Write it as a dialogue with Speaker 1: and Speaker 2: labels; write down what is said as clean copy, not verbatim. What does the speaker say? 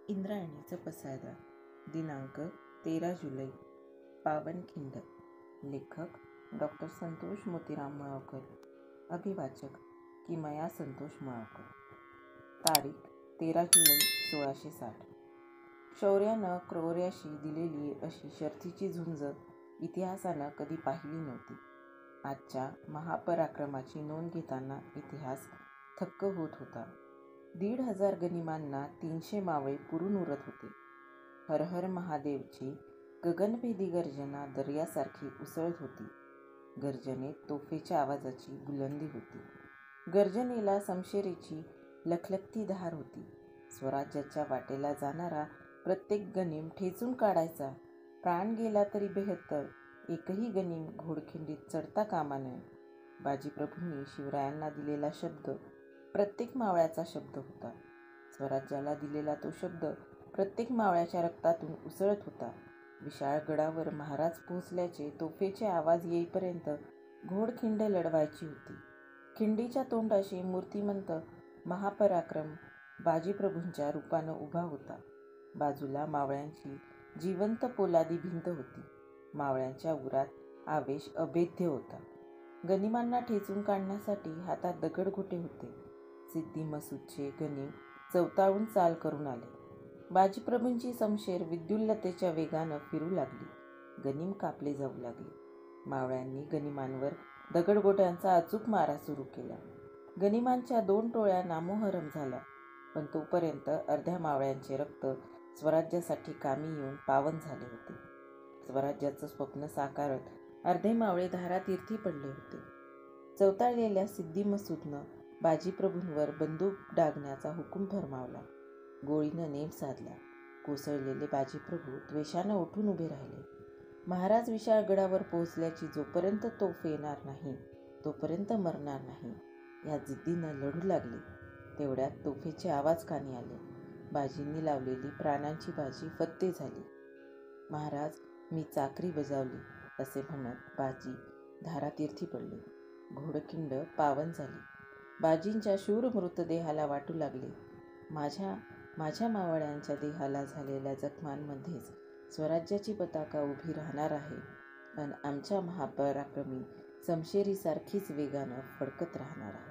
Speaker 1: इंद्रायणीचं पसायदान. दिनांक 13 जुलै. पावनखिंड. लेखक डॉक्टर संतोष मोतीराम मुळावकर. अभिवाचक किमया संतोष मुळावकर. तारीख 13 जुलै 1660. शौर्यानं क्रौर्याशी दिलेली अशी शर्थीची झुंज इतिहासानं कधी पाहिली नव्हती. आजच्या महापराक्रमाची नोंद घेताना इतिहास थक्क होत होता. 1,500 गनिमांना 300 मावळे पुरून उरत होते. हर हर महादेवची गगनभेदी गर्जना दर्यासारखी उसळत होती. गर्जनेत तोफेच्या आवाजाची बुलंदी होती. गर्जनेला शमशेरीची लखलखती धार होती. स्वराज्याच्या वाटेला जाणारा प्रत्येक गनीम ठेचून काढायचा. प्राण गेला तरी बेहत्तर, एकही गनीम घोडखिंडीत चढता कामा नये. बाजीप्रभूंनी शिवरायांना दिलेला शब्द प्रत्येक मावळ्याचा शब्द होता. स्वराज्याला दिलेला तो शब्द प्रत्येक मावळ्याच्या रक्तातून उसळत होता. विशाळ गडावर महाराज पोहोचल्याचे तोफेचे आवाज येईपर्यंत घोडखिंड लढवायची होती. खिंडीच्या तोंडाशी मूर्तिमंत महापराक्रम बाजीप्रभूंच्या रूपानं उभा होता. बाजूला मावळ्यांची जिवंत पोलादी भिंत होती. मावळ्यांच्या उरात आवेश अभेद्य होता. गनिमांना ठेचून काढण्यासाठी हातात दगडगोटे होते. सिद्दी मसूदचे गनीम चवताळून चाल करून आले. बाजीप्रभूंची शमशेर विद्युल्लतेच्या वेगानं फिरू लागली. गनीम कापले जाऊ लागले. मावळ्यांनी गनिमांवर दगडगोट्यांचा अचूक मारा सुरू केला. गनिमांच्या 2 टोळ्या नामोहरम झाल्या. पण तोपर्यंत अर्ध्या मावळ्यांचे रक्त स्वराज्यासाठी कामी येऊन पावन झाले होते. स्वराज्याचं स्वप्न साकारत अर्धे मावळे धारातीर्थी पडले होते. चवताळलेल्या सिद्दी मसूदनं बाजीप्रभूंवर बंदूक डागण्याचा हुकूम फर्मावला. गोळीनं नेम साधला. कोसळलेले बाजीप्रभू द्वेषानं उठून उभे राहिले. महाराज विशाळ गडावर पोहोचल्याची जोपर्यंत तोफ येणार नाही तोपर्यंत मरणार नाही या जिद्दीनं लढू लागले. तेवढ्यात तोफेचे आवाज कानी आले. बाजींनी लावलेली प्राणांची बाजी फत्ते झाली. महाराज, मी चाकरी बजावली असे म्हणत बाजी धारातीर्थी पडले. घोडखिंड पावन झाली. बाजींच्या शूर मृतदेहाला वाटू लागले, माझ्या मावळ्यांच्या देहाला झालेल्या जखमांमध्येच स्वराज्याची पताका उभी राहणार आहे अन आमच्या महापराक्रमी शमशेरीसारखीच वेगानं फडकत राहणार आहे.